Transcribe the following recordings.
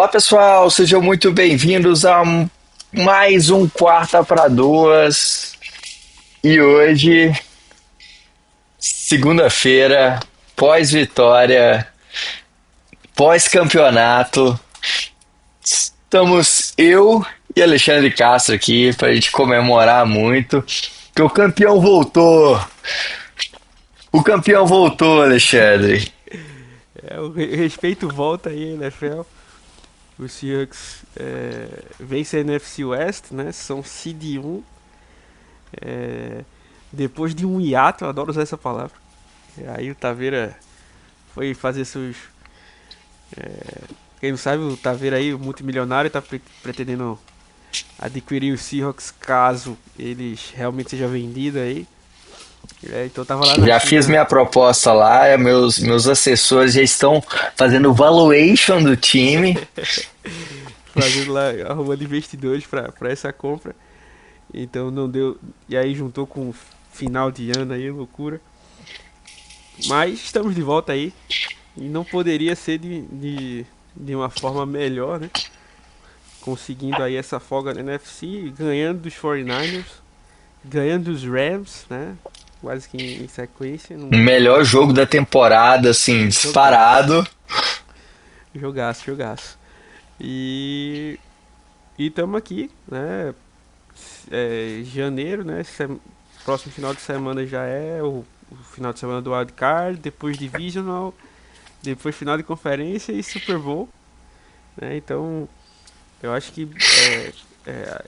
Olá pessoal, sejam muito bem-vindos a mais um Quarta para Duas. E hoje, segunda-feira, pós-vitória, pós-campeonato, estamos eu e Alexandre Castro aqui para a gente comemorar muito que o campeão voltou. O campeão voltou, Alexandre. O respeito volta aí, NFL. Os Seahawks vencem a NFC West, né? São seed 1. é, Depois de um hiato, eu adoro usar essa palavra. E aí o Taveira foi fazer seus. Quem não sabe, o Taveira aí, o multimilionário, está pretendendo adquirir os Seahawks caso eles realmente sejam vendidos aí. Então tava lá na Já fiz China minha proposta lá, meus assessores já estão fazendo valuation do time. fazendo lá, arrumando investidores para essa compra. Então não deu. E aí juntou com o final de ano aí, loucura. Mas estamos de volta aí. E não poderia ser de uma forma melhor, né? Conseguindo aí essa folga na NFC, ganhando dos 49ers, ganhando dos Rams, né? Quase que em sequência. O melhor jogo da temporada, assim, Jogaço, disparado. jogaço, jogaço. E estamos aqui, né? Janeiro, né? Próximo final de semana já é o final de semana do Wild Card, depois Divisional, depois final de conferência e Super Bowl, né? Então, eu acho que é,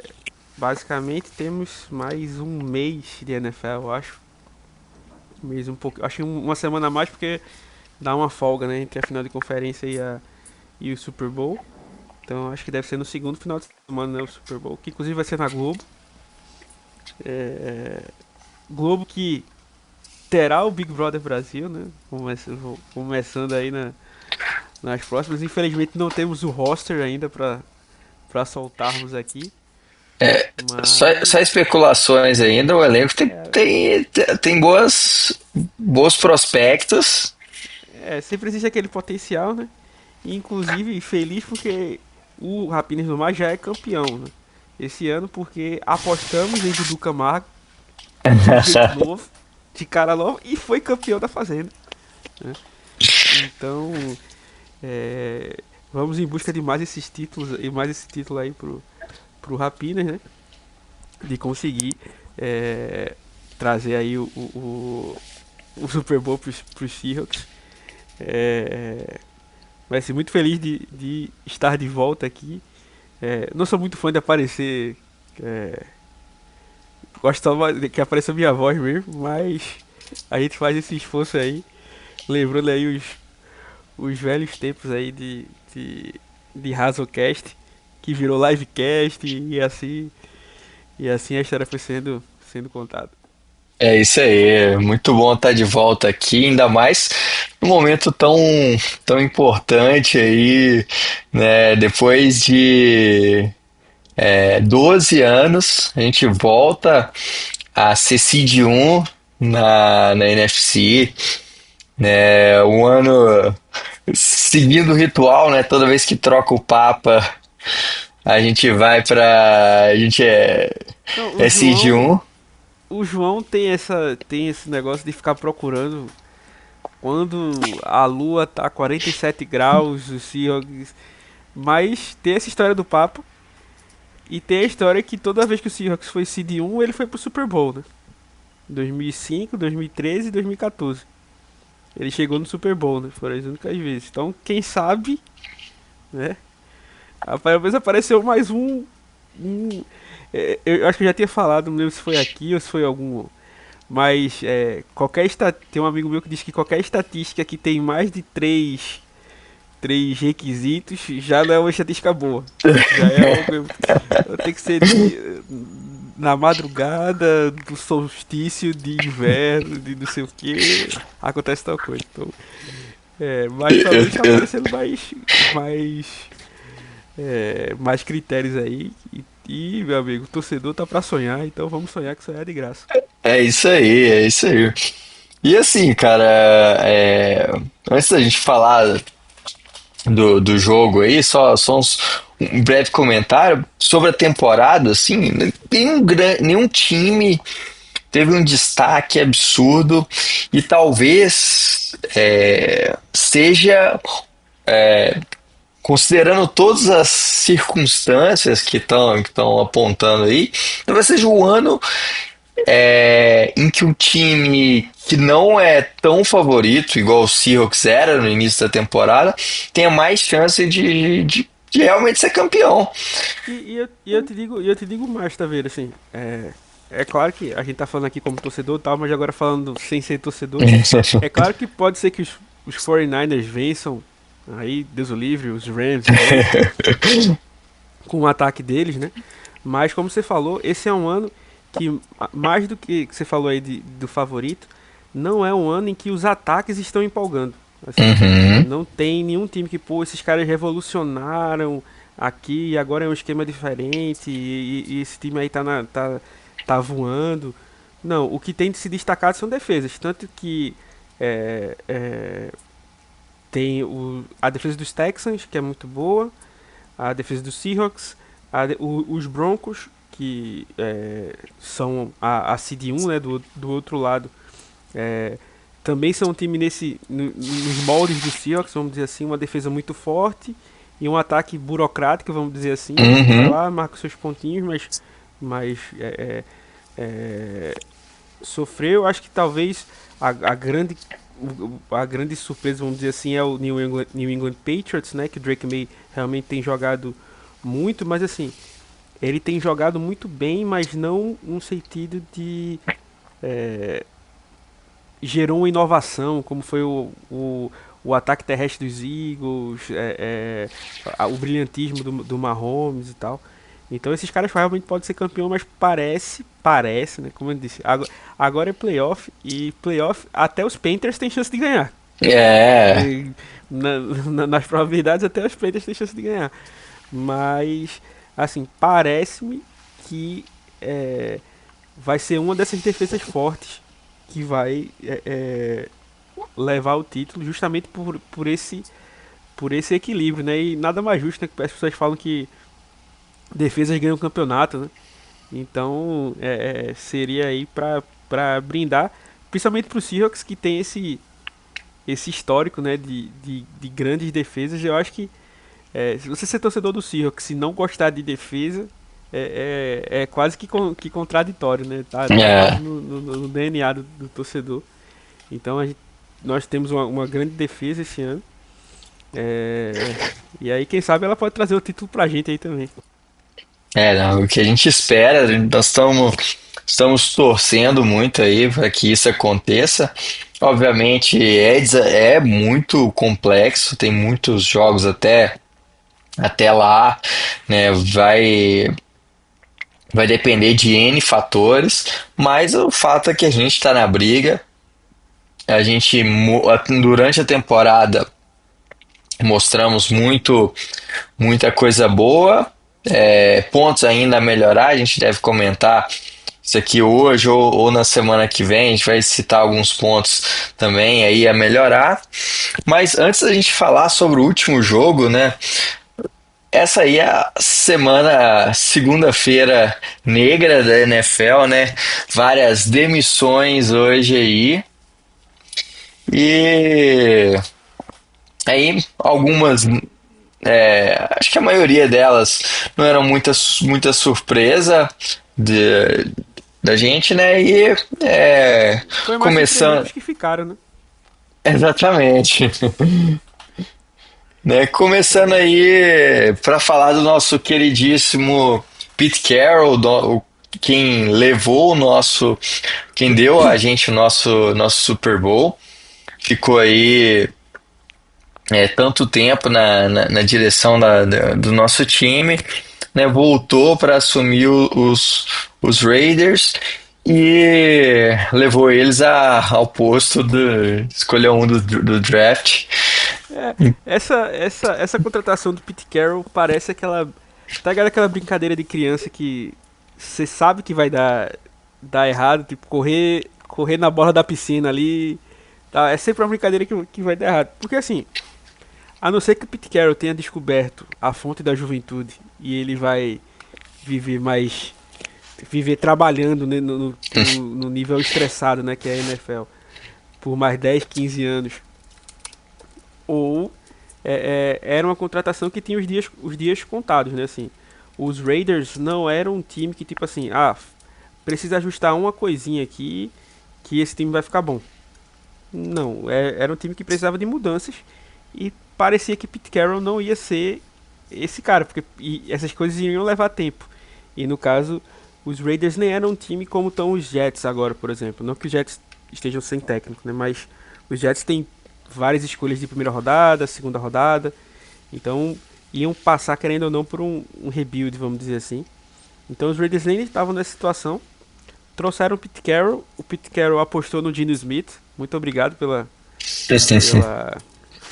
basicamente temos mais um mês de NFL, eu acho. Um mês um pouco, acho que uma semana a mais porque dá uma folga, né, entre a final de conferência e o Super Bowl. Então, acho que deve ser no segundo final de semana, né, o Super Bowl, que inclusive vai ser na Globo. É, Globo que terá o Big Brother Brasil, né? Começando aí nas próximas. Infelizmente não temos o roster ainda para soltarmos aqui, Só mas especulações ainda, o elenco tem bons prospectos. sempre existe aquele potencial, né? E, inclusive feliz porque o Rapinas do Mar já é campeão, né? Esse ano porque apostamos em Dudu Camargo, sujeito novo, de cara nova e foi campeão da Fazenda, né? Então É, vamos em busca de mais esses títulos e mais esse título aí pro Rapinas, né? De conseguir é, trazer aí o Super Bowl pros Seahawks. Vai ser muito feliz de estar de volta aqui. Não sou muito fã de aparecer. É, Gosto só que apareça a minha voz mesmo, mas a gente faz esse esforço aí. Lembrando aí os velhos tempos aí de Razocast, que virou livecast e assim a história foi sendo contada. É isso aí, é muito bom estar de volta aqui, ainda mais num momento tão importante aí, né? Depois de 12 anos, a gente volta a ser seed 1 na NFC, né? Um ano seguindo o ritual, né? Toda vez que troca o Papa, a gente vai pra. A gente Não, é seed 1. o João tem esse negócio de ficar procurando quando a lua tá 47 graus, o Seahawks, mas tem essa história do Papa e tem a história que toda vez que o Seahawks foi seed 1, ele foi pro Super Bowl, né? 2005, 2013 e 2014. Ele chegou no Super Bowl, né? Foram as únicas vezes. Então, quem sabe, né? Talvez apareceu mais um. Eu acho que eu já tinha falado, não lembro se foi aqui ou se foi algum. Mas tem um amigo meu que diz que qualquer estatística que tem mais de três requisitos já não é uma estatística boa. Já é algo. Tem que ser na madrugada do solstício de inverno, de não sei o que, acontece tal coisa. Então, mas pelo menos tá aparecendo mais critérios aí. Meu amigo, o torcedor tá pra sonhar, então vamos sonhar que sonhar é de graça. É isso aí, é isso aí. E assim, cara, antes da gente falar do jogo aí, um breve comentário sobre a temporada, assim, nenhum time teve um destaque absurdo e talvez seja, considerando todas as circunstâncias que estão apontando aí, talvez seja o ano em que um time que não é tão favorito, igual o Seahawks era no início da temporada, tenha mais chance de realmente ser campeão. E eu te digo mais, tá vendo, assim, é claro que a gente tá falando aqui como torcedor e tal, mas agora falando sem ser torcedor, é claro que pode ser que os 49ers vençam, aí, Deus o livre, os Rams e tal, com o ataque deles, né? Mas como você falou, esse é um ano que, mais do que você falou aí do favorito, não é um ano em que os ataques estão empolgando. Assim, Uhum. não tem nenhum time que, pô, esses caras revolucionaram aqui e agora é um esquema diferente e esse time aí tá voando. Não, o que tem de se destacar são defesas. Tanto que é, é, tem a defesa dos Texans, que é muito boa, a defesa dos Seahawks, os Broncos, que são a seed 1, né, do outro lado, é, também são um time nos moldes do Seahawks, vamos dizer assim, uma defesa muito forte e um ataque burocrático, vamos dizer assim, que vai Uhum. lá, marca os seus pontinhos, mas é, sofreu. Acho que talvez a grande a grande surpresa, vamos dizer assim, é o New England Patriots, né? Que o Drake May realmente tem jogado muito, mas assim, ele tem jogado muito bem, mas não no sentido de é, gerou uma inovação, como foi o ataque terrestre dos Eagles, o brilhantismo do Mahomes e tal. Então esses caras realmente podem ser campeão, mas parece, né? Como eu disse, agora é playoff e playoff até os Panthers têm chance de ganhar. É, E nas probabilidades até os Panthers têm chance de ganhar. Mas assim, parece-me que é, vai ser uma dessas defesas fortes que vai levar o título justamente por esse equilíbrio, né? E nada mais justo, né? Que as pessoas falam que defesas ganham o campeonato, né? Então seria aí pra brindar, principalmente pro Seahawks que tem esse histórico, né? De grandes defesas. Eu acho que se você ser torcedor do Seahawks e não gostar de defesa, é quase que contraditório, né? Tá quase é, no DNA do torcedor. Então nós temos uma grande defesa esse ano. É, e aí, quem sabe ela pode trazer o título pra gente aí também. não, o que a gente espera, nós estamos torcendo muito aí para que isso aconteça. Obviamente é muito complexo, tem muitos jogos até lá, né? Vai depender de N fatores, mas o fato é que a gente está na briga. Durante a temporada mostramos muita coisa boa, pontos ainda a melhorar. A gente deve comentar isso aqui hoje ou na semana que vem. A gente vai citar alguns pontos também aí a melhorar. Mas antes da gente falar sobre o último jogo, né? Essa aí é a segunda-feira negra da NFL, né? Várias demissões hoje aí. E aí algumas, acho que a maioria delas não eram muita surpresa de, da gente, né? E Foi mais surpreendente começando, os que ficaram, né? exatamente, né? Começando aí para falar do nosso queridíssimo Pete Carroll, quem levou quem deu a gente o nosso Super Bowl, ficou aí tanto tempo na direção do nosso time, né? Voltou para assumir os Raiders e levou eles ao posto de escolher um do draft. É, essa contratação do Pete Carroll parece aquela. Tá ligado aquela brincadeira de criança que você sabe que vai dar errado, tipo, correr na borda da piscina ali. Tá? É sempre uma brincadeira que vai dar errado. Porque assim, A não ser que o Pete Carroll tenha descoberto a fonte da juventude e ele vai viver mais. Viver trabalhando, né, no nível estressado, né, que é a NFL, por mais 10, 15 anos. Ou era uma contratação que tinha os dias contados, né, assim. Os Raiders não eram um time que, tipo assim, precisa ajustar uma coisinha aqui que esse time vai ficar bom. Não, era um time que precisava de mudanças e parecia que Pete Carroll não ia ser esse cara, porque essas coisas iriam levar tempo. E no caso, os Raiders nem eram um time como estão os Jets agora, por exemplo. Não que os Jets estejam sem técnico, né? Mas os Jets têm várias escolhas de primeira rodada, segunda rodada. Então iam passar, querendo ou não, por um rebuild, vamos dizer assim. Então os Raiders nem estavam nessa situação. Trouxeram o Pete Carroll. O Pete Carroll apostou no Geno Smith. Muito obrigado Persistência. pela,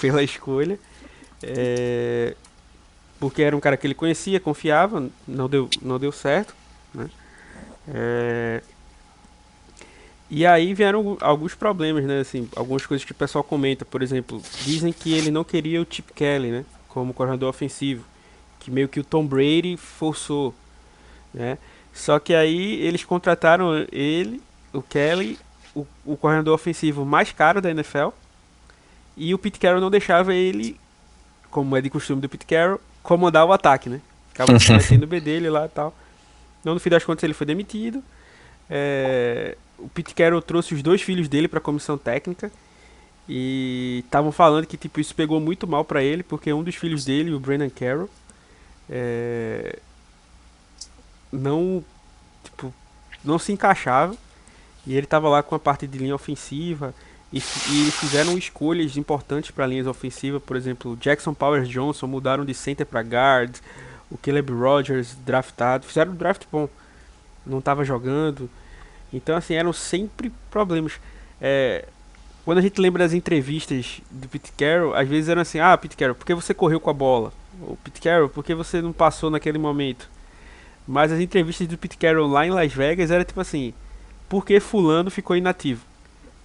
pela escolha. É, porque era um cara que ele conhecia, confiava. Não deu certo, né? É, e aí vieram alguns problemas, né? Assim, algumas coisas que o pessoal comenta. Por exemplo, dizem que ele não queria o Chip Kelly, né? Como coordenador ofensivo. Que meio que o Tom Brady forçou, né? Só que aí eles contrataram ele, o Kelly, o coordenador ofensivo mais caro da NFL. E o Pete Carroll não deixava ele, como é de costume do Pete Carroll, comandar o ataque, né? Ficava metendo o B dele lá e tal. Então, no fim das contas, ele foi demitido. O Pete Carroll trouxe os dois filhos dele para a comissão técnica. E estavam falando que tipo, isso pegou muito mal para ele, porque um dos filhos dele, o Brandon Carroll, é, não, tipo, não se encaixava. E ele estava lá com a parte de linha ofensiva. E fizeram escolhas importantes para linhas ofensivas. Por exemplo, Jackson Powers Johnson mudaram de center para guard. O Caleb Rogers draftado. Fizeram um draft bom. Não estava jogando. Então, assim, eram sempre problemas. Quando a gente lembra das entrevistas do Pete Carroll, às vezes eram assim: Pete Carroll, por que você correu com a bola? Ou Pete Carroll, por que você não passou naquele momento? Mas as entrevistas do Pete Carroll lá em Las Vegas era tipo assim: por que fulano ficou inativo?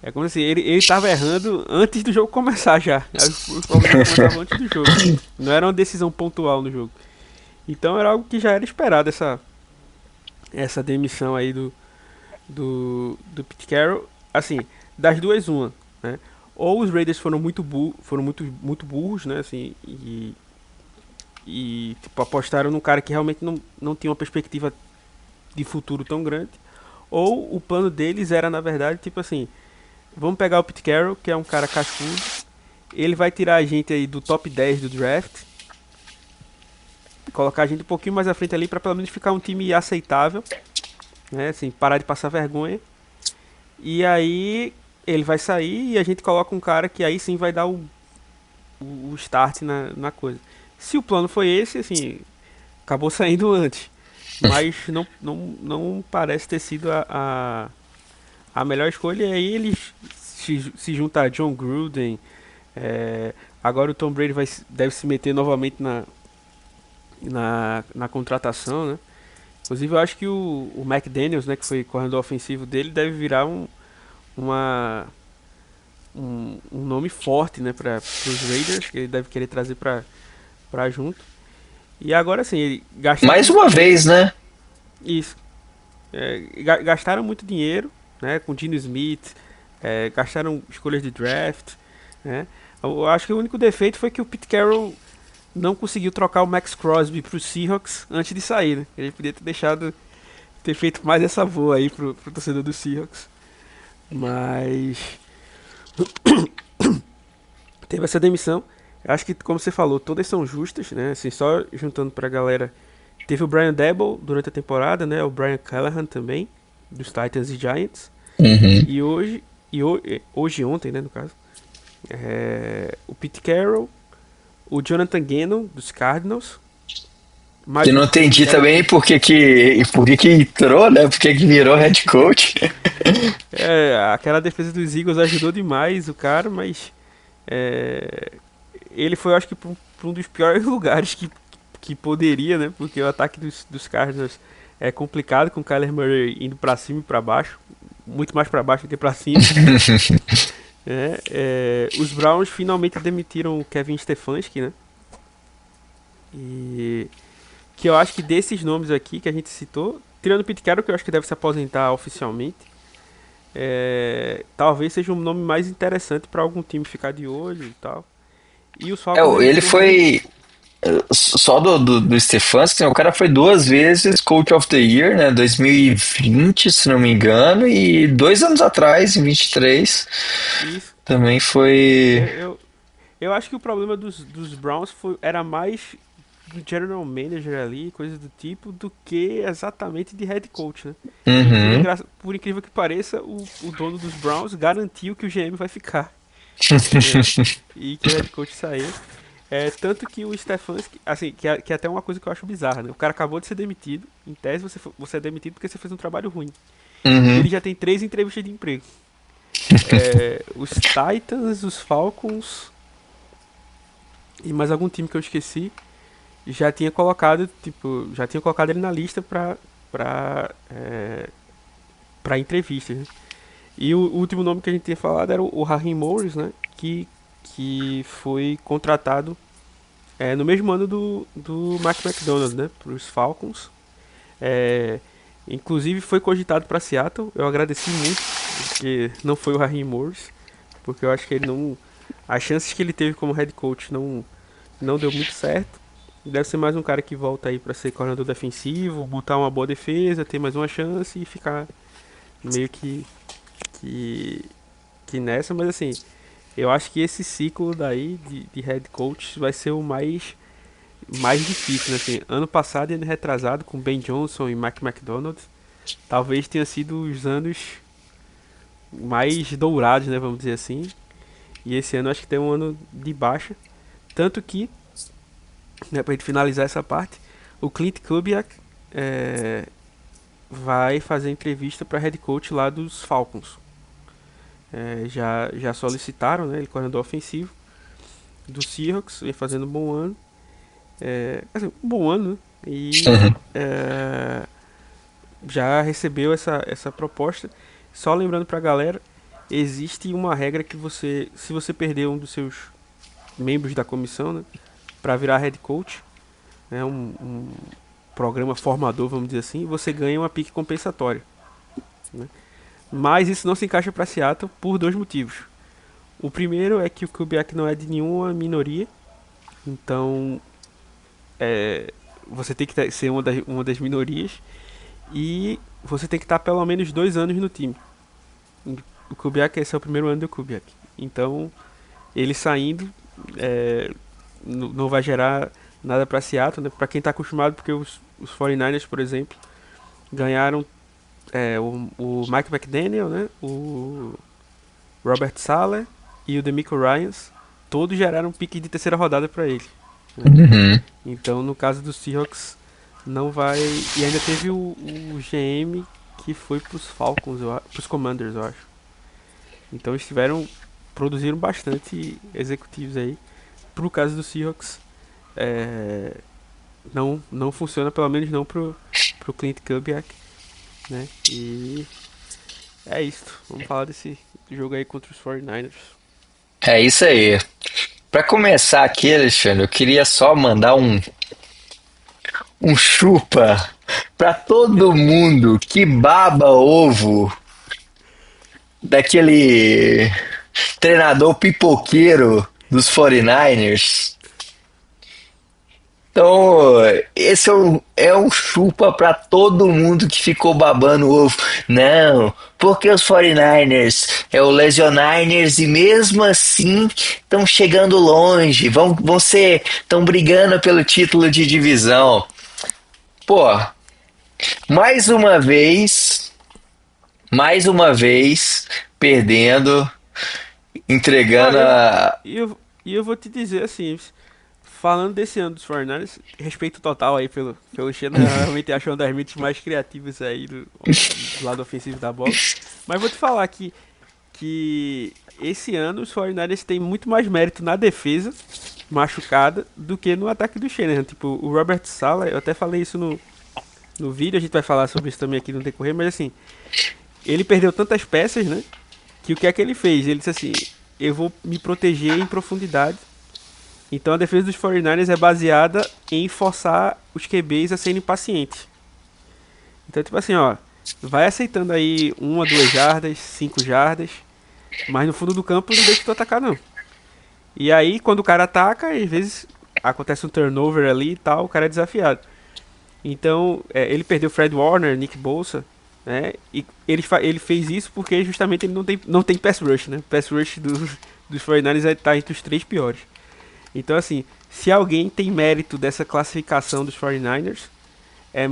É como assim, ele tava errando antes do jogo começar já. Os problemas começavam antes do jogo. Não era uma decisão pontual no jogo. Então era algo que já era esperado, essa demissão aí do Pete Carroll. Assim, das duas, uma, né? Ou os Raiders foram muito burros, né? Assim, e tipo, apostaram num cara que realmente não tinha uma perspectiva de futuro tão grande. Ou o plano deles era, na verdade, tipo assim: vamos pegar o Pete Carroll, que é um cara cascudo. Ele vai tirar a gente aí do top 10 do draft. Colocar a gente um pouquinho mais à frente ali para pelo menos ficar um time aceitável, né? Assim, parar de passar vergonha. E aí ele vai sair e a gente coloca um cara que aí sim vai dar o start na coisa. Se o plano foi esse, assim, acabou saindo antes. Mas não parece ter sido a melhor escolha. E aí eles se juntam a John Gruden. Agora o Tom Brady deve se meter novamente na contratação, né? Inclusive eu acho que o McDaniels, né, que foi corredor ofensivo dele, deve virar um nome forte, né, para os Raiders, que ele deve querer trazer para junto. E agora sim, gastaram Mais uma vez, né? isso. Gastaram muito dinheiro, né, com Geno Smith, gastaram escolhas de draft, né? Eu acho que o único defeito foi que o Pete Carroll não conseguiu trocar o Max Crosby pro Seahawks antes de sair, né? Ele podia ter feito mais essa boa aí pro torcedor do Seahawks. Mas teve essa demissão. Eu acho que, como você falou, todas são justas, né? Assim, só juntando pra galera. Teve o Brian Daboll durante a temporada, né? O Brian Callahan também, dos Titans e Giants. Uhum. E hoje e ontem, né, no caso. O Pete Carroll, o Jonathan Gannon, dos Cardinals. Mais Que não entendi também por que entrou, né? Por que virou head coach. Aquela defesa dos Eagles ajudou demais o cara, mas ele foi, eu acho que, pra um dos piores lugares que poderia, né? Porque o ataque dos Cardinals é complicado, com o Kyler Murray indo pra cima e pra baixo, muito mais pra baixo do que pra cima. Os Browns finalmente demitiram o Kevin Stefanski, né? E que eu acho que desses nomes aqui que a gente citou, tirando o Pete Carroll, que eu acho que deve se aposentar oficialmente, talvez seja um nome mais interessante para algum time ficar de olho e tal. E os Falcons eles Ele têm realmente. foi. Só do Stefanski, né, o cara foi duas vezes Coach of the Year, né? 2020, se não me engano, e 2 anos atrás, em 23, Isso. também foi. Eu, eu, eu acho que o problema dos Browns era mais do general manager ali, coisas do tipo, do que exatamente de head coach, né? E Uhum. por incrível que pareça, o dono dos Browns garantiu que o GM vai ficar, né? E que o head coach saiu. Tanto que o Stefanski, assim, que é até uma coisa que eu acho bizarra, né? O cara acabou de ser demitido, em tese você é demitido porque você fez um trabalho ruim. E Uhum. ele já tem 3 entrevistas de emprego. Os Titans, os Falcons e mais algum time que eu esqueci já tinha colocado, tipo, já tinha colocado ele na lista pra, é, pra entrevistas, né? E o último nome que a gente tinha falado era o Raheem Morris, né? Que foi contratado no mesmo ano do Mike McDonald, né? Para os Falcons. É, inclusive foi cogitado para Seattle. Eu agradeci muito porque não foi o Raheem Morris, porque eu acho que ele não, as chances que ele teve como head coach não deu muito certo. Deve ser mais um cara que volta aí para ser coordenador defensivo, botar uma boa defesa, ter mais uma chance e ficar meio que, que nessa. Mas assim, eu acho que esse ciclo daí de head coach vai ser o mais difícil, né? Assim, ano passado e ano retrasado com Ben Johnson e Mike McDonald, talvez tenha sido os anos mais dourados, né? Vamos dizer assim. E esse ano acho que tem um ano de baixa, tanto que, né, pra gente finalizar essa parte, o Clint Kubiak é, vai fazer entrevista para head coach lá dos Falcons. Já solicitaram, né? Ele é coordenador ofensivo do Seahawks, vem fazendo um bom ano. Assim, um bom ano, né? E Uhum. já recebeu essa proposta. Só lembrando pra galera, existe uma regra que se você perder um dos seus membros da comissão, né, para virar head coach, né, um programa formador, vamos dizer assim, você ganha uma pique compensatória, né? Mas isso não se encaixa para Seattle por dois motivos. O primeiro é que o Kubiak não é de nenhuma minoria, então você tem que ser uma das minorias e você tem que estar pelo menos 2 anos no time. O Kubiak, esse é o primeiro ano do Kubiak. Então, ele saindo não vai gerar nada para Seattle, né? Para quem está acostumado, porque os 49ers, por exemplo, ganharam o Mike McDaniel, né? O Robert Saleh e o DeMeco Ryans, todos geraram um pique de terceira rodada para ele, né? Uhum. Então, no caso dos Seahawks, não vai. E ainda teve o GM que foi pros Falcons, pros Commanders, eu acho. Então eles produziram bastante executivos aí. Pro caso do Seahawks, é, não funciona, pelo menos não pro Clint Kubiak, né? E é isso. Vamos falar desse jogo aí contra os 49ers. É isso aí. Para começar aqui, Alexandre, eu queria só mandar um chupa para todo mundo que baba ovo daquele treinador pipoqueiro dos 49ers. Então, esse é um chupa pra todo mundo que ficou babando o ovo. Não, porque os 49ers é o Lesioniners e mesmo assim estão chegando longe, estão brigando pelo título de divisão. Pô, mais mais uma vez, perdendo, Ó, entregando eu, a. e eu, e eu vou te dizer assim, falando desse ano dos 49ers, respeito total aí pelo Shannon, eu realmente acho uma das mentes mais criativas aí do lado ofensivo da bola. Mas vou te falar que esse ano os 49ers têm muito mais mérito na defesa machucada do que no ataque do Shanahan. Tipo, o Robert Saleh, eu até falei isso no vídeo, a gente vai falar sobre isso também aqui no decorrer, mas assim, ele perdeu tantas peças, né? Que o que é que ele fez? Ele disse assim: eu vou me proteger em profundidade. Então a defesa dos 49ers é baseada em forçar os QBs a serem pacientes. Então, tipo assim, ó, vai aceitando aí 1 a 2 jardas, 5 jardas, mas no fundo do campo não deixa tu atacar, não. E aí, quando o cara ataca, às vezes acontece um turnover ali e tal, o cara é desafiado. Então, ele perdeu Fred Warner, Nick Bosa, né? E ele fez isso porque justamente ele não tem pass rush, né? Pass rush dos 49ers tá entre os 3 piores. Então, assim, se alguém tem mérito dessa classificação dos 49ers, é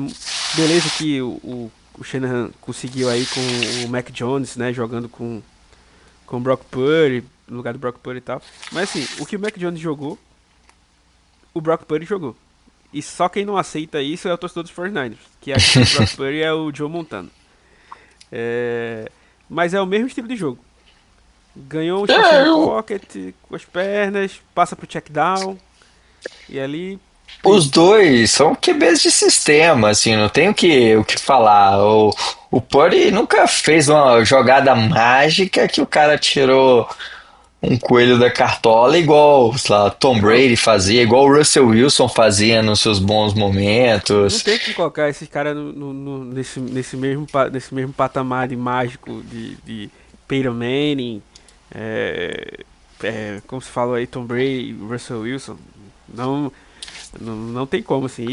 beleza que o Shanahan conseguiu aí com o Mac Jones, né? Jogando com o Brock Purdy, no lugar do Brock Purdy e tal. Mas, assim, o que o Mac Jones jogou, o Brock Purdy jogou. E só quem não aceita isso é o torcedor dos 49ers, que acha que o Brock Purdy é o Joe Montana. Mas é o mesmo estilo de jogo. Ganhou um espacinho É, no eu, pocket, com as pernas, passa pro check down, e ali, os pronto. dois são QBs de sistema, assim, não tem o que falar. O Purdy nunca fez uma jogada mágica que o cara tirou um coelho da cartola, igual, sei lá, Tom Não, Brady fazia, igual o Russell Wilson fazia nos seus bons não momentos. tem que colocar esses caras nesse mesmo patamar de mágico de Peyton Manning, como se fala aí, Tom Brady, Russell Wilson. Não, não tem como, assim.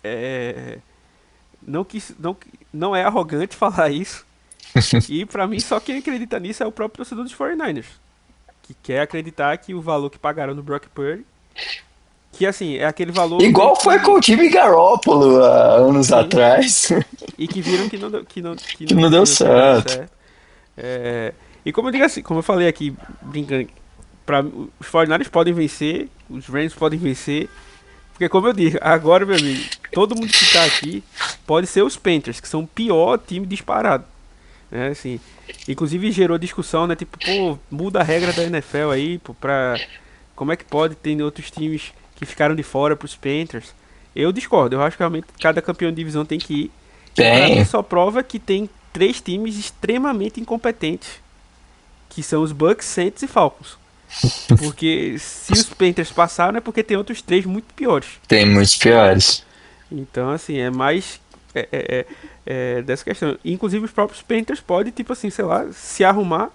É, não é arrogante falar isso. E pra mim, só quem acredita nisso é o próprio torcedor dos 49ers. Que quer acreditar que o valor que pagaram no Brock Purdy, que assim, é aquele valor meio Igual foi com que. o Jimmy Garoppolo há anos Sim. atrás, E que viram que não, deu- que não, que que não, não deu que não tinha dado certo. certo. É, e como eu digo assim, como eu falei aqui, brincando, os 49ers podem vencer, os Rams podem vencer. Porque como eu disse, agora, meu amigo, todo mundo que tá aqui pode ser os Panthers, que são o pior time disparado. Né, assim, inclusive gerou discussão, né? Tipo, pô, muda a regra da NFL aí, pô, como é que pode ter outros times que ficaram de fora pros Panthers? Eu discordo, eu acho que realmente cada campeão de divisão tem que ir. E pra mim Tem. só prova que tem 3 times extremamente incompetentes, que são os Bucks, Saints e Falcons. Porque se os Panthers passaram é porque tem outros 3 muito piores. Tem muitos piores. Então, assim, é mais dessa questão. Inclusive, os próprios Panthers podem, tipo assim, sei lá, se arrumar.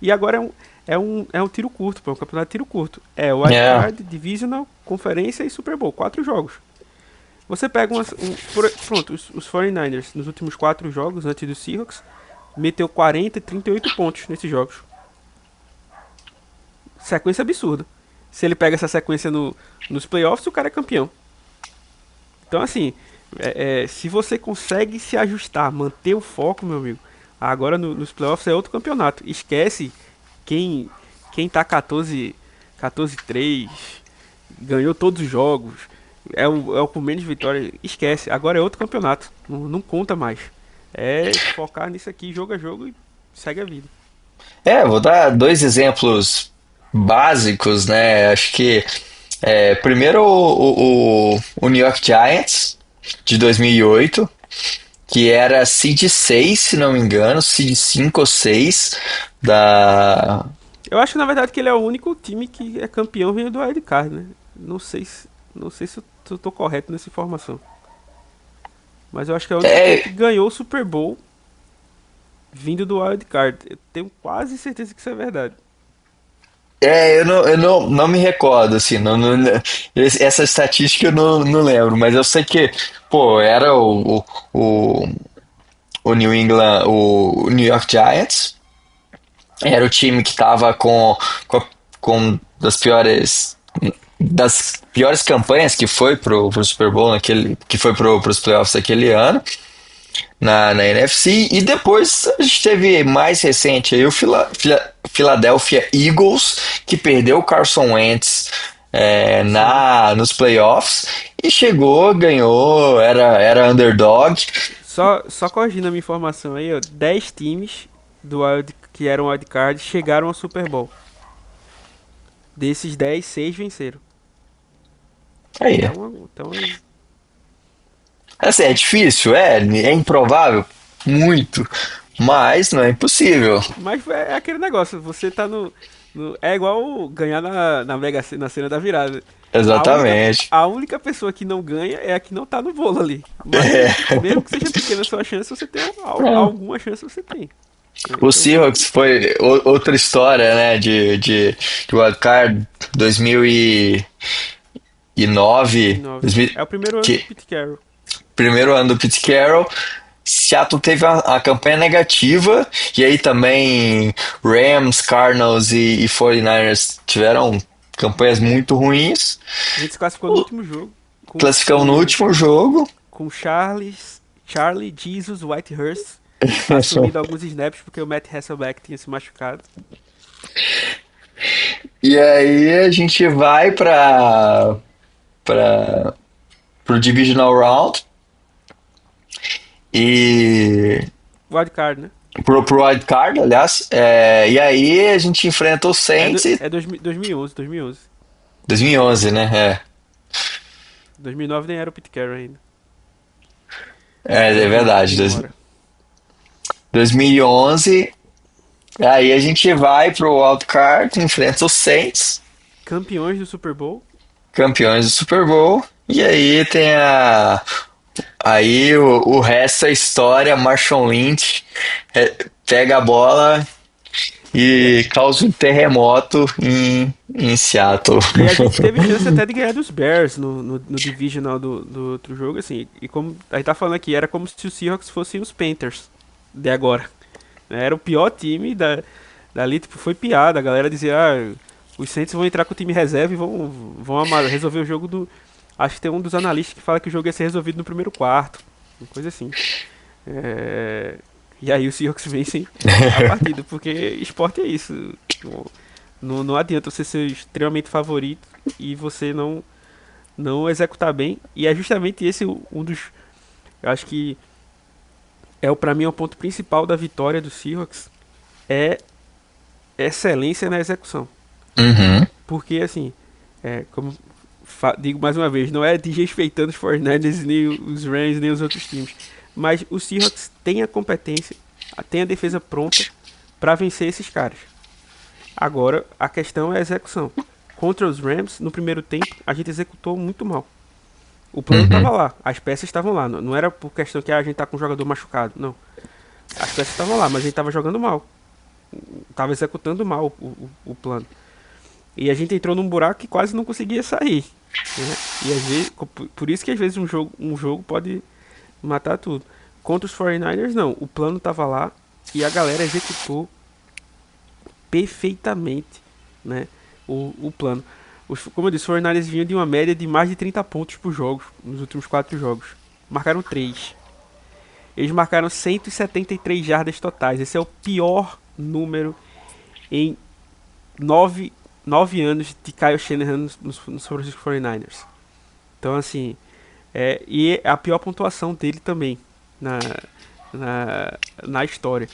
E agora é um tiro curto, pô, é um campeonato de tiro curto. É o Wild É. Card, Divisional, Conferência e Super Bowl. 4 jogos. Você pega pronto, os 49ers nos últimos 4 jogos, antes do Seahawks, meteu 40 e 38 pontos nesses jogos. Sequência absurda. Se ele pega essa sequência nos playoffs, o cara é campeão. Então, assim, se você consegue se ajustar, manter o foco, meu amigo, agora nos playoffs é outro campeonato. Esquece quem, quem tá 14-3, ganhou todos os jogos, é o com menos vitória. Esquece, agora é outro campeonato. Não conta mais. É focar nisso aqui, jogo a jogo e segue a vida. Vou dar dois exemplos básicos, né? Acho que primeiro o New York Giants de 2008, que era seed 6, se não me engano, seed 5 ou 6 da. Eu acho, na verdade, que ele é o único time que é campeão vindo do Wild Card, né? Não sei se eu tô correto nessa informação. Mas eu acho que é o único time que É, ganhou o Super Bowl vindo do Wild Card. Eu tenho quase certeza que isso é verdade. eu não me recordo, assim, essa estatística eu não lembro, mas eu sei que, pô, era o, o New England, o New York Giants, era o time que estava com, com das piores campanhas que foi pro Super Bowl que foi pros playoffs aquele ano na NFC. E depois a gente teve mais recente aí o Philadelphia Eagles, que perdeu o Carson Wentz Sim. nos playoffs e chegou, ganhou, era underdog. Só corrigindo a minha informação aí, ó. 10 times que eram Wild Card chegaram ao Super Bowl. Desses 10, 6 venceram. Aí, Então assim, é difícil, é improvável, muito, mas não é impossível. Mas é aquele negócio, você tá é igual ganhar na Mega Sena, na cena da virada. A única, Exatamente. a única pessoa que não ganha é a que não tá no bolo ali. Mas É. mesmo que seja pequena a sua chance, você tem alguma chance você tem. O Então foi Seahawks foi outra história, né, de wildcard 2009, 9. 2000, É o primeiro ano do que, Pete Carroll. primeiro ano do Pete Carroll. Seattle teve a campanha negativa, e aí também Rams, Cardinals e 49ers tiveram campanhas muito ruins. A gente se classificou no último jogo com, Classificamos no com, último jogo. com Charlie Jesus Whitehurst assumindo alguns snaps porque o Matt Hasselbeck tinha se machucado. E aí a gente vai para pro Divisional Round e Wildcard, né? pro Wild Card, aliás. E aí a gente enfrenta o Saints e É 2011. 2011, né? 2009 nem era o Pete Carroll ainda. É Viagem de verdade. memória. 2011. Aí a gente vai pro Wild Card, enfrenta o Saints, Campeões do Super Bowl. campeões do Super Bowl. E aí tem a aí o resto é história. Marshall Lynch pega a bola E, e causa um terremoto em Seattle. e a gente teve chance até de ganhar dos Bears no divisional do outro jogo, assim. E como aí tá falando aqui, era como se os Seahawks fossem os Panthers de agora. Era o pior time dali, tipo, foi piada. A galera dizia, os Saints vão entrar com o time reserva e vão resolver o jogo do. Acho que tem um dos analistas que fala que o jogo ia ser resolvido no primeiro quarto. Uma coisa assim. É, E aí os Seahawks vencem a partida, porque esporte é isso. Não adianta você ser extremamente favorito e você não executar bem. E é justamente esse um dos. Eu acho que pra mim é o ponto principal da vitória do Seahawks. É excelência na execução. Uhum. Porque assim, como digo mais uma vez, não é desrespeitando os 49ers, nem os Rams, nem os outros times. Mas os Seahawks têm a competência, têm a defesa pronta para vencer esses caras. Agora, a questão é a execução. Contra os Rams, no primeiro tempo, a gente executou muito mal. O plano estava Uhum. lá, as peças estavam lá. Não era por questão que a gente tá com um jogador machucado, não. As peças estavam lá, mas a gente estava jogando mal. Tava executando mal o plano. E a gente entrou num buraco que quase não conseguia sair. Né? E às vezes, por isso que às vezes um jogo pode matar tudo. Contra os 49ers, não. O plano tava lá e a galera executou perfeitamente, né, o plano. Como eu disse, os 49ers vinham de uma média de mais de 30 pontos por jogo nos últimos 4 jogos. Marcaram 3. Eles marcaram 173 jardas totais. Esse é o pior número em 9 anos de Kyle Shanahan nos San Francisco 49ers. Então, assim, e a pior pontuação dele também na, na história,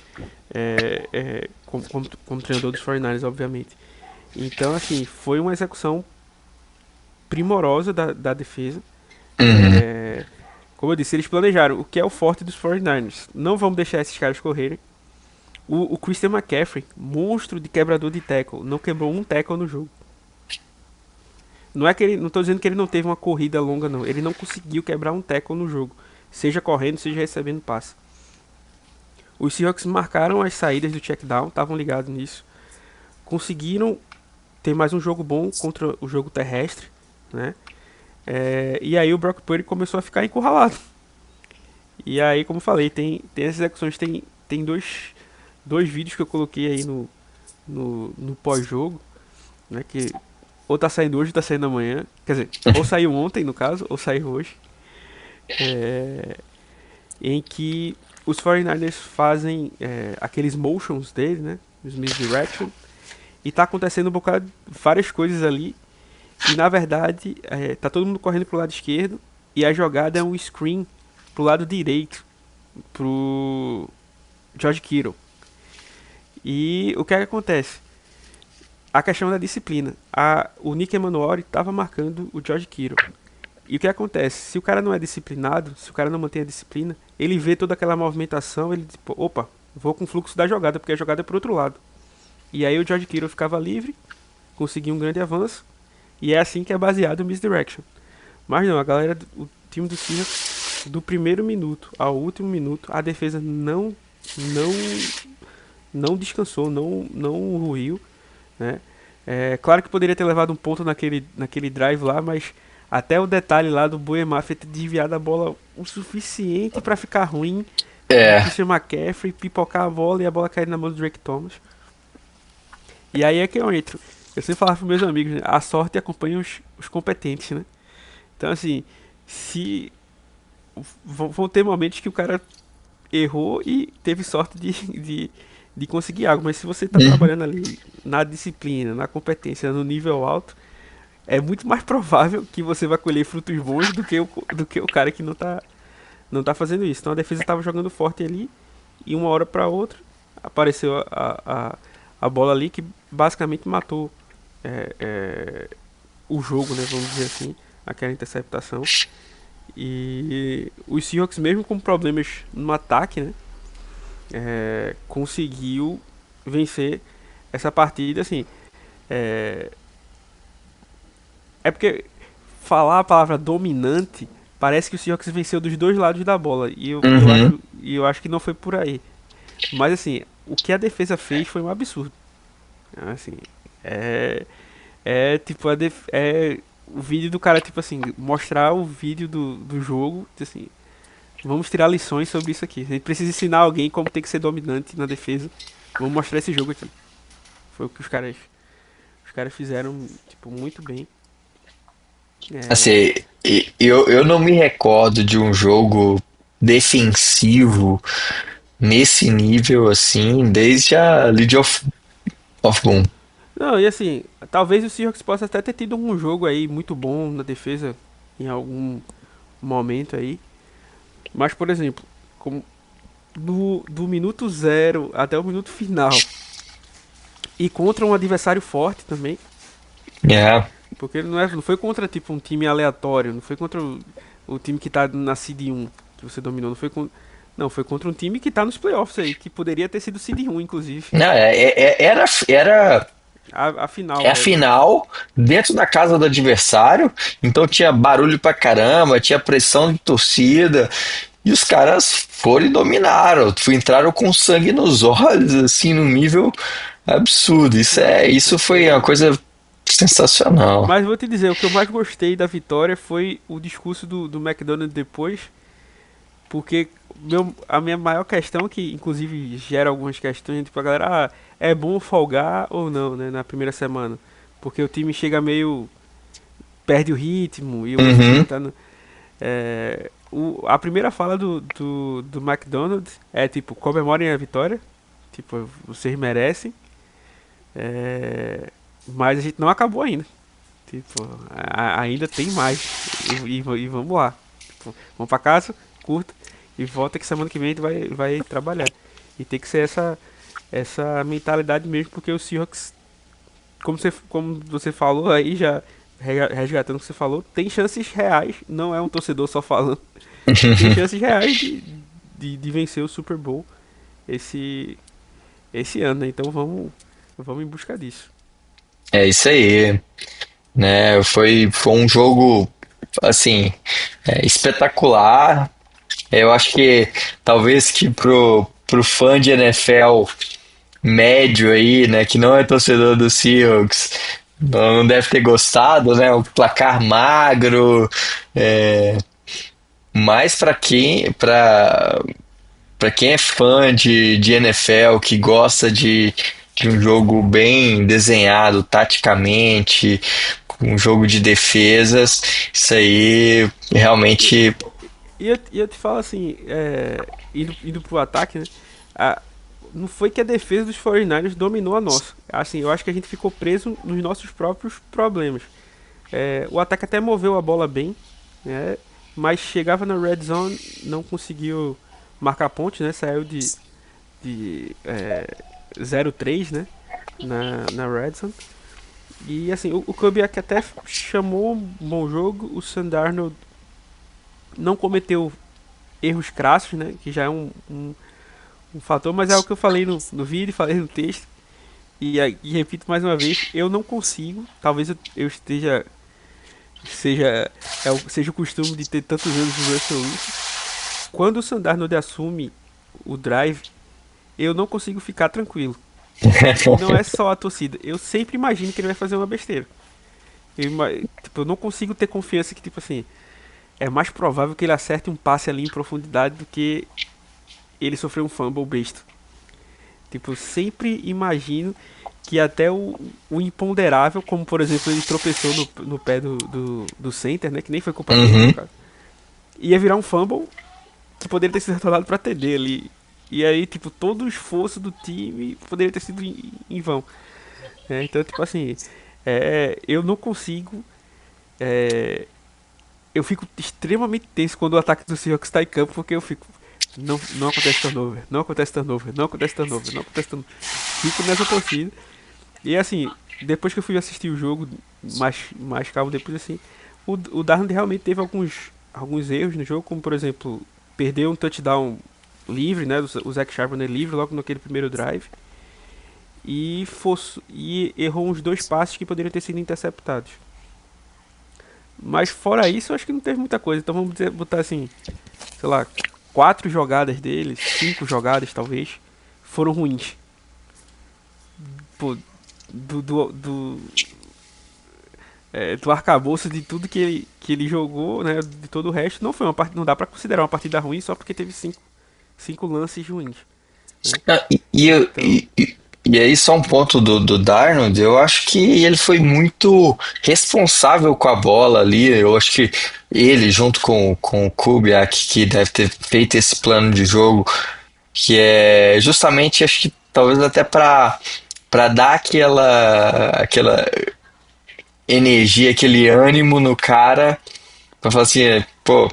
como treinador dos 49ers, obviamente. Então, assim, foi uma execução primorosa da defesa. Uhum. É, como eu disse, eles planejaram o que é o forte dos 49ers. Não vamos deixar esses caras correrem. O Christian McCaffrey, monstro de quebrador de tackle, não quebrou um tackle no jogo. Não tô dizendo que ele não teve uma corrida longa, não. Ele não conseguiu quebrar um tackle no jogo, seja correndo, seja recebendo passe. Os Seahawks marcaram as saídas do check down, estavam ligados nisso. Conseguiram ter mais um jogo bom contra o jogo terrestre, né? E aí o Brock Purdy começou a ficar encurralado. E aí, como eu falei, tem essas execuções, tem dois vídeos que eu coloquei aí no pós-jogo, né? Que ou tá saindo hoje ou tá saindo amanhã. Quer dizer, ou saiu ontem no caso, ou saiu hoje. É, em que os 49ers fazem aqueles motions dele, né? Os misdirection. E tá acontecendo um bocado, várias coisas ali. E na verdade, tá todo mundo correndo pro lado esquerdo. E a jogada é um screen pro lado direito. Pro George Kittle. E o que é que acontece? A questão da disciplina. O Nick Emanuori estava marcando o George Kittle. E o que acontece? Se o cara não é disciplinado, se o cara não mantém a disciplina, ele vê toda aquela movimentação, ele tipo, opa, vou com o fluxo da jogada, porque a jogada é pro outro lado. E aí o George Kittle ficava livre, conseguia um grande avanço, e é assim que é baseado o misdirection. Mas não, a galera, o time do Seahawks, do primeiro minuto ao último minuto, a defesa não, não descansou, não ruiu, né? É claro que poderia ter levado um ponto naquele drive lá, mas até o detalhe lá do Boemafia ter desviado a bola o suficiente pra ficar ruim, pro É, Christian McCaffrey pipocar a bola e a bola cair na mão do Drake Thomas. E aí é que eu entro. Eu sempre falava pros meus amigos, né? A sorte acompanha os competentes, né? Então assim, se vão ter momentos que o cara errou e teve sorte de conseguir algo, mas se você tá uhum. trabalhando ali na disciplina, na competência, no nível alto, é muito mais provável que você vai colher frutos bons do que o cara que não tá fazendo isso. Então a defesa estava jogando forte ali e uma hora para outra apareceu a bola ali que basicamente matou é, é, o jogo, né? Vamos dizer assim, aquela interceptação. E os Seahawks, mesmo com problemas no ataque, né? Conseguiu vencer essa partida, assim. É, é porque falar a palavra dominante parece que o Seahawks venceu dos dois lados da bola Uhum. e eu acho que não foi por aí. Mas assim, o que a defesa fez foi um absurdo. Assim, é, tipo o vídeo do cara tipo assim mostrar o vídeo do jogo, assim, vamos tirar lições sobre isso aqui. A gente precisa ensinar alguém como tem que ser dominante na defesa. Vamos mostrar esse jogo aqui. Foi o que os caras fizeram tipo muito bem. É, Assim, eu não me recordo de um jogo defensivo nesse nível assim, desde a of Boom. Não, e assim, talvez o Seahawks possa até ter tido um jogo aí muito bom na defesa em algum momento aí. Mas, por exemplo, como do minuto zero até o minuto final e contra um adversário forte também, É. porque não foi contra tipo um time aleatório, não foi contra o time que tá na Seed 1 que você dominou, não, foi contra um time que tá nos playoffs aí, que poderia ter sido Seed 1 inclusive. Não, era A final, é a velho. final dentro da casa do adversário, então tinha barulho pra caramba, tinha pressão de torcida, e os caras foram e dominaram, entraram com sangue nos olhos, assim, num nível absurdo. Não, Isso foi uma coisa sensacional. mas vou te dizer, o que eu mais gostei da vitória foi o discurso do McDonald depois, porque a minha maior questão, que inclusive gera algumas questões, tipo, a galera, é bom folgar ou não, né, na primeira semana? Porque o time chega meio, perde o ritmo e o outro time Uhum. tá no... a primeira fala do McDonald é tipo, comemorem a vitória, tipo, vocês merecem, é, mas a gente não acabou ainda. Tipo, ainda tem mais. E vamos lá. Tipo, vamos pra casa, curta e volta que semana que vem a gente vai trabalhar. E tem que ser essa mentalidade mesmo, porque o Seahawks, como você falou aí, já resgatando o que você falou, tem chances reais, não é um torcedor só falando, tem chances reais de vencer o Super Bowl esse, esse ano, né? Então vamos em busca disso. É isso aí, né? Foi um jogo assim, espetacular. Eu acho que talvez que pro fã de NFL médio aí, né, que não é torcedor do Seahawks, não deve ter gostado, né? O placar magro, é, mas para quem é fã de NFL, que gosta de um jogo bem desenhado taticamente, um jogo de defesas, isso aí E, realmente. e eu te falo assim, indo pro ataque, né? a- não foi que a defesa dos 49ers dominou a nossa. Assim, eu acho que a gente ficou preso nos nossos próprios problemas. O ataque até moveu a bola bem, né? Mas chegava na red zone, não conseguiu marcar ponte, né? Saiu de 0-3, né? Na red zone. E assim, o Kubiak até chamou um bom jogo. O Sandarno não cometeu erros crassos, né? Que já é um fator, mas é o que eu falei no vídeo, falei no texto. E repito mais uma vez, eu não consigo, talvez eu esteja, seja o costume de ter tantos anos de Russell Wilson. Quando o Sandarnold assume o drive, eu não consigo ficar tranquilo. E não é só a torcida, eu sempre imagino que ele vai fazer uma besteira. Tipo, eu não consigo ter confiança que, tipo assim, é mais provável que ele acerte um passe ali em profundidade do que ele sofrer um fumble besta. Tipo, eu sempre imagino que até o imponderável, como por exemplo ele tropeçou no pé do center, né? Que nem foi culpa dele, no Uhum. caso. Ia virar um fumble que poderia ter sido retornado pra TD ali. E aí, tipo, todo o esforço do time poderia ter sido em vão. Então, tipo assim, eu não consigo. é, eu fico extremamente tenso quando o ataque do Seahawks está em campo, porque eu fico. Não, não acontece turnover, não acontece turnover, não acontece turnover, não acontece turnover. Fico nessa torcida. E assim, depois que eu fui assistir o jogo, mais calmo, depois assim, o Darnold realmente teve alguns erros no jogo, como por exemplo, perdeu um touchdown livre, né? O Zach Charbonnet livre logo naquele primeiro drive. E errou uns dois passes que poderiam ter sido interceptados. Mas fora isso, eu acho que não teve muita coisa. Então vamos botar assim, sei lá, quatro jogadas dele, cinco jogadas talvez, foram ruins. Pô, do arcabouço de tudo que ele jogou, né? De todo o resto, não foi uma partida, não dá pra considerar uma partida ruim só porque teve cinco lances ruins, né? Ah, Então, e aí, só um ponto do Darnold, eu acho que ele foi muito responsável com a bola ali. Eu acho que ele, junto com o Kubiak, que deve ter feito esse plano de jogo, que é justamente, acho que talvez até para dar aquela energia, aquele ânimo no cara, pra falar assim, pô,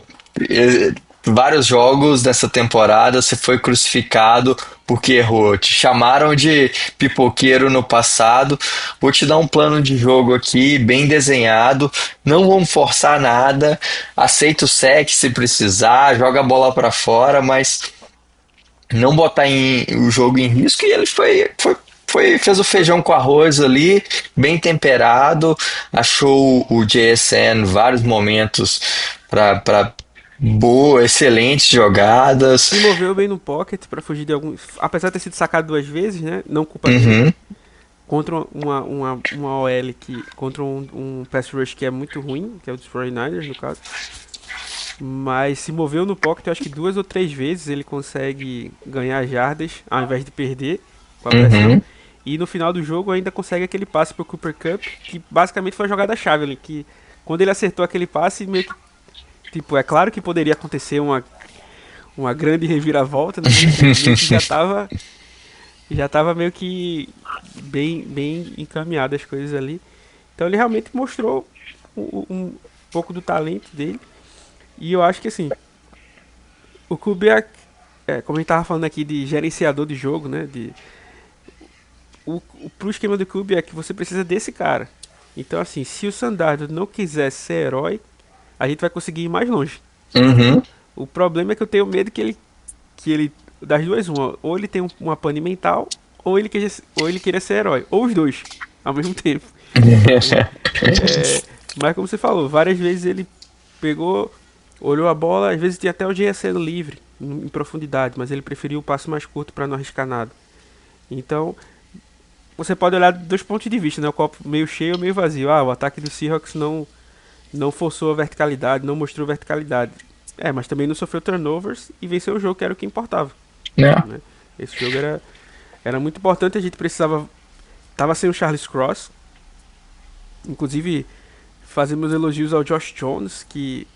eh, vários jogos dessa temporada você foi crucificado porque errou. Te chamaram de pipoqueiro no passado. Vou te dar um plano de jogo aqui, bem desenhado. Não vamos forçar nada. Aceita o sec se precisar, joga a bola pra fora, mas não botar o jogo em risco. E ele fez o feijão com arroz ali, bem temperado, achou o JSN vários momentos para boa, excelentes jogadas. se moveu bem no pocket pra fugir de alguns. Apesar de ter sido sacado duas vezes, né? Não culpa dele. Uhum, Contra uma OL que. Contra um pass rush que é muito ruim, que é o dos 49ers no caso. Mas se moveu no pocket, eu acho que duas ou três vezes ele consegue ganhar jardas ao invés de perder com a pressão. uhum. E no final do jogo ainda consegue aquele passe pro Cooper Cup, que basicamente foi a jogada-chave ali. Que quando ele acertou aquele passe, meio que. Tipo, é claro que poderia acontecer uma grande reviravolta, né? Mas assim, meio que já tava meio que bem encaminhado as coisas ali. Então ele realmente mostrou um pouco do talento dele. E eu acho que assim, o Kubiak, como a gente tava falando aqui de gerenciador de jogo, né? Pro esquema do Kubiak, você precisa desse cara. Então assim, se o Sandardo não quiser ser herói, a gente vai conseguir ir mais longe. Uhum. O problema é que eu tenho medo que ele das duas uma, ou ele tem uma pane mental, ou ele queria ser herói, ou os dois ao mesmo tempo. Mas como você falou, várias vezes ele pegou, olhou a bola, às vezes tinha até o GSL livre em profundidade, mas ele preferiu o passo mais curto para não arriscar nada. Então, você pode olhar de dois pontos de vista, né? O copo meio cheio ou meio vazio. O ataque do Seahawks não forçou a verticalidade, não mostrou verticalidade. Mas também não sofreu turnovers e venceu o jogo, que era o que importava, Né? né? Esse jogo era muito importante, a gente precisava. Tava sem o Charles Cross. Inclusive, fazemos elogios ao Josh Jones, que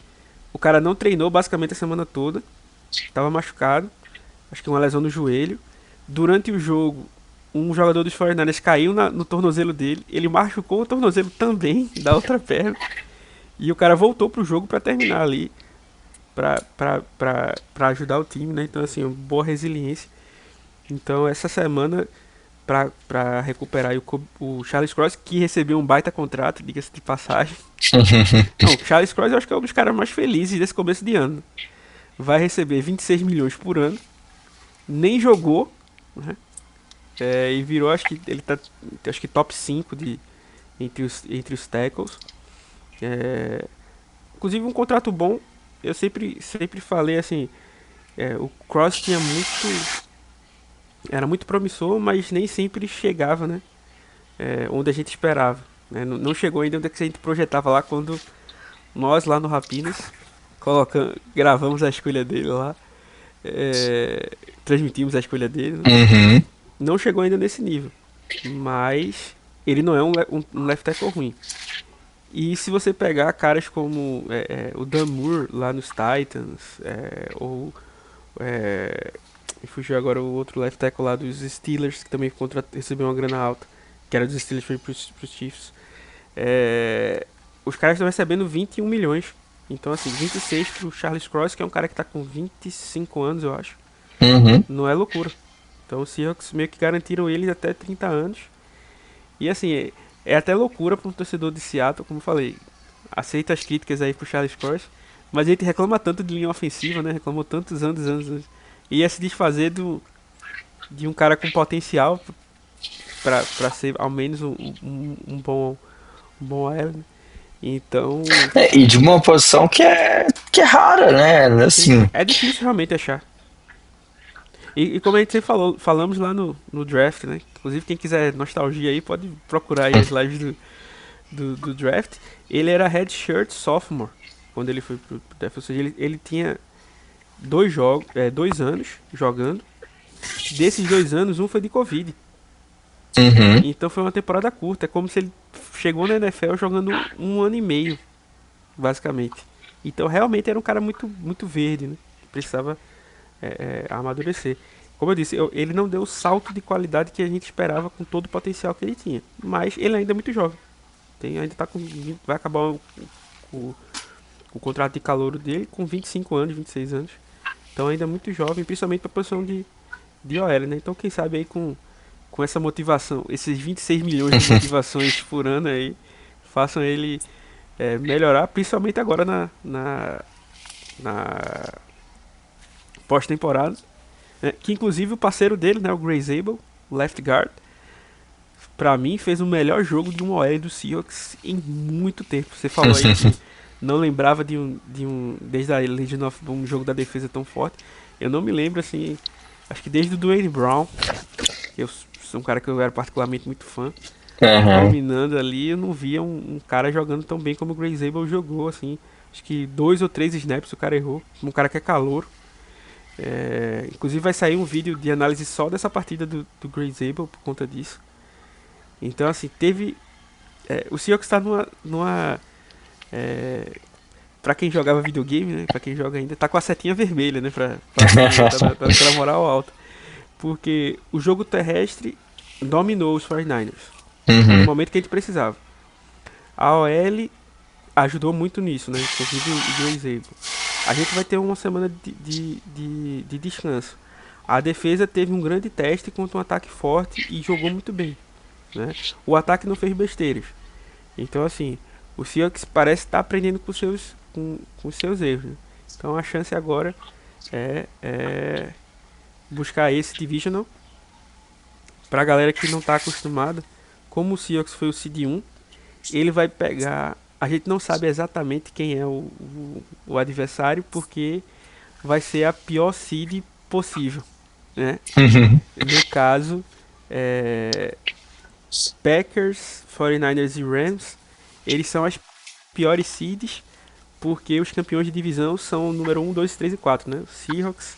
o cara não treinou basicamente a semana toda. Tava machucado. Acho que uma lesão no joelho. Durante o jogo, um jogador dos 49ers caiu no tornozelo dele. Ele machucou o tornozelo também da outra perna. E o cara voltou pro jogo para terminar ali. Pra ajudar o time, né? Então, assim, boa resiliência. Então, essa semana, pra recuperar aí o Charles Cross, que recebeu um baita contrato, diga-se de passagem. Não, o Charles Cross eu acho que é um dos caras mais felizes desse começo de ano. Vai receber 26 milhões por ano. nem jogou, né? E virou, acho que ele tá, acho que top 5 entre os tackles. É, inclusive um contrato bom. Eu sempre falei assim, o Cross era muito promissor, mas nem sempre chegava, né? Onde a gente esperava, né? Não chegou ainda onde é que a gente projetava lá quando nós lá no Rapinas gravamos a escolha dele lá, transmitimos a escolha dele, né? Uhum. Não chegou ainda nesse nível, mas ele não é um left tackle ruim. E se você pegar caras como o Dan Moore lá nos Titans, ou fugiu agora o outro left tackle lá dos Steelers, que também recebeu uma grana alta, que era dos Steelers, foi pros Chiefs. Os caras estão recebendo 21 milhões. Então, assim, 26 pro Charles Cross, que é um cara que tá com 25 anos, eu acho. Uhum. Não é loucura. Então, os Seahawks meio que garantiram ele até 30 anos. E, assim, é até loucura para um torcedor de Seattle, como eu falei. Aceita as críticas aí pro Charles Cross. Mas a gente reclama tanto de linha ofensiva, né? Reclamou tantos anos. E ia se desfazer de um cara com potencial para ser ao menos um bom AL, né? Então, E de uma posição que é rara, né? sim, Assim. é difícil realmente achar. E como a gente sempre falamos lá no draft, né? Inclusive, quem quiser nostalgia aí, pode procurar aí as lives do draft. Ele era redshirt sophomore quando ele foi pro draft. Ou seja, ele tinha 2 anos jogando. Desses 2 anos, um foi de Covid. Uhum. Então foi uma temporada curta. É como se ele chegou na NFL jogando um ano e meio, basicamente. Então realmente era um cara muito, muito verde, né? Que precisava amadurecer. Como eu disse, ele não deu o salto de qualidade que a gente esperava com todo o potencial que ele tinha. Mas ele ainda é muito jovem. Ainda tá vai acabar o contrato de calouro dele com 25 anos, 26 anos. Então ainda é muito jovem, principalmente para a posição de OL, né? Então quem sabe aí com essa motivação, esses 26 milhões de motivações por ano aí, façam ele melhorar, principalmente agora na pós-temporada. Né? Que inclusive o parceiro dele, né, o Gray Zabel, o left guard, pra mim fez o melhor jogo de um OL do Seahawks em muito tempo. Você falou aí que não lembrava desde a Legion of Boom, um jogo da defesa tão forte. Eu não me lembro, assim, acho que desde o Dwayne Brown, eu sou um cara que eu era particularmente muito fã, Uhum. dominando ali, eu não via um cara jogando tão bem como o Gray Zabel jogou, assim. Acho que 2 ou 3 snaps o cara errou, um cara que é calouro. Inclusive vai sair um vídeo de análise só dessa partida do Gray Zabel por conta disso. Então, assim, teve. O Seahawks está numa pra quem jogava videogame, né? Pra quem joga ainda, tá com a setinha vermelha, né? Tá naquela moral alta. Porque o jogo terrestre dominou os 49ers no Uhum. momento que a gente precisava. A OL ajudou muito nisso, né? Inclusive o Gray Zabel. A gente vai ter uma semana de descanso. A defesa teve um grande teste contra um ataque forte e jogou muito bem, né? O ataque não fez besteiras. Então, assim, o Seahawks parece estar aprendendo com os seus erros, né? Então, a chance agora é buscar esse divisional. Pra galera que não está acostumada, como o Seahawks foi o Seed 1, ele vai pegar. A gente não sabe exatamente quem é o adversário, porque vai ser a pior seed possível, né? Uhum. No caso, é, Packers, 49ers e Rams, eles são as piores seeds, porque os campeões de divisão são o número 1, 2, 3 e 4, né? Seahawks,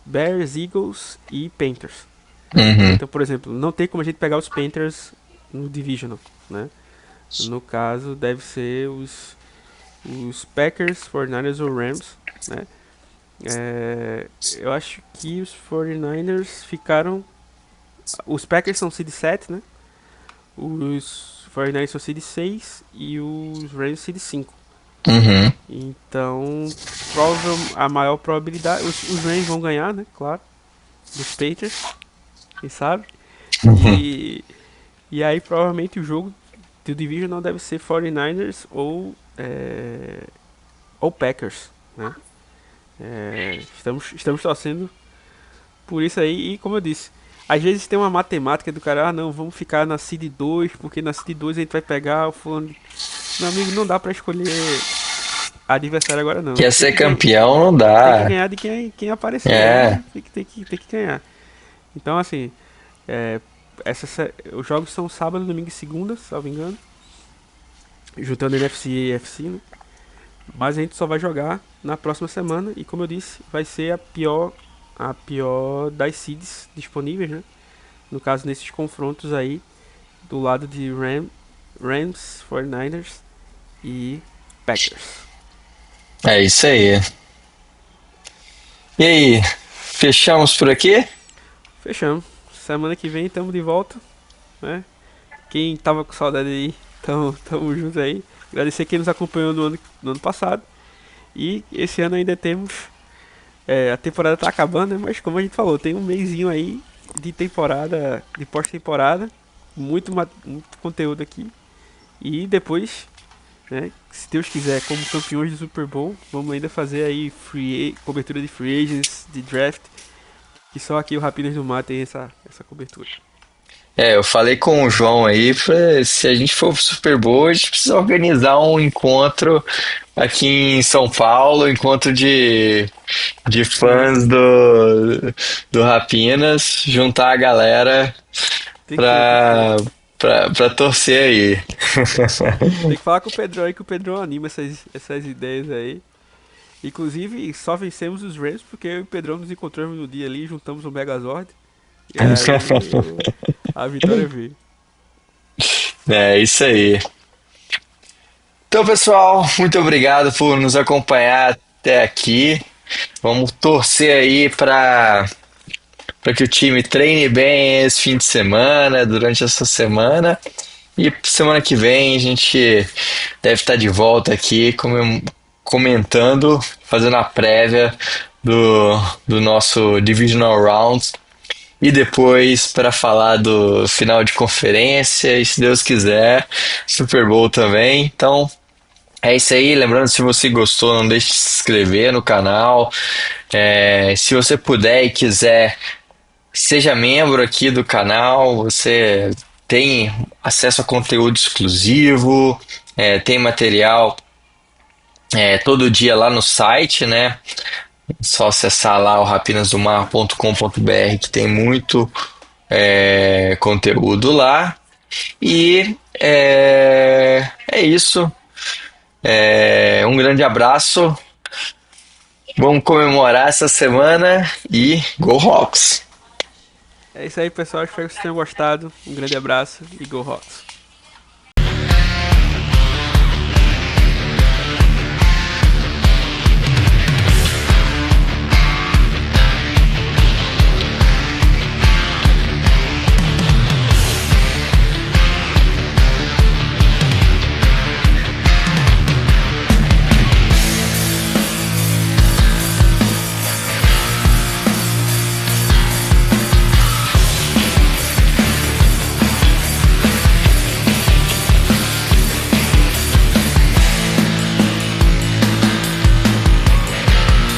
Bears, Eagles e Panthers. Né? Uhum. Então, por exemplo, não tem como a gente pegar os Panthers no Divisional, né? No caso, deve ser os Packers, 49ers ou Rams, né? Eu acho que os 49ers ficaram... Os Packers são seed 7, né? Os 49ers são seed 6 e os Rams seed 5. Uhum. Então, a maior probabilidade... Os Rams vão ganhar, né? Claro. Dos Patriots, quem sabe? Uhum. E aí, provavelmente, o jogo do Divisional deve ser 49ers ou Packers, né? Estamos torcendo Por isso aí, e como eu disse, às vezes tem uma matemática do cara, ah não, vamos ficar na Seed 2 porque na Seed 2 a gente vai pegar o fulano. Meu amigo, não dá pra escolher adversário agora não. Quer ser campeão, não Tem que dá. ganhar de quem aparecer É, aí, tem que ganhar. Então assim, é, os jogos são sábado, domingo e segunda, se não me engano. Juntando NFC e AFC, né? Mas a gente só vai jogar na próxima semana e como eu disse, vai ser a pior das seeds disponíveis, né? No caso nesses confrontos aí do lado de Rams, 49ers e Packers. é isso aí. E aí, fechamos por aqui? Fechamos. Semana que vem estamos de volta, né? Quem tava com saudade aí, tamo junto aí. Agradecer quem nos acompanhou no ano passado. E esse ano ainda temos. A temporada tá acabando, né? Mas como a gente falou, tem um mesinho aí de temporada, de pós-temporada. Muito conteúdo aqui. E depois, né? Se Deus quiser, como campeões do Super Bowl, vamos ainda fazer aí cobertura de free agents, de draft. Que só aqui o Rapinas do Mar tem essa cobertura. É, eu falei com o João aí, se a gente for pro Super Bowl, a gente precisa organizar um encontro aqui em São Paulo, encontro de É, fãs do Rapinas, juntar a galera tem que ser, tem que ser. pra, pra torcer aí. Tem que falar com o Pedrão aí, que o Pedrão anima essas ideias aí. Inclusive, só vencemos os Rams porque eu e o Pedrão nos encontramos no dia ali, juntamos o Megazord. E aí a vitória veio. É isso aí. Então, pessoal, muito obrigado por nos acompanhar até aqui. Vamos torcer aí para que o time treine bem esse fim de semana, durante essa semana. E semana que vem a gente deve estar de volta aqui comentando, fazendo a prévia do nosso Divisional Round. E depois para falar do final de conferência e, se Deus quiser, Super Bowl também. Então, é isso aí. Lembrando, se você gostou, não deixe de se inscrever no canal. Se você puder e quiser, seja membro aqui do canal. Você tem acesso a conteúdo exclusivo, tem material todo dia lá no site, né? Só acessar lá o rapinasdomar.com.br que tem muito conteúdo lá. E é isso. Um grande abraço. Vamos comemorar essa semana e Go Hawks! É isso aí, pessoal. Espero que vocês tenham gostado. Um grande abraço e Go Hawks!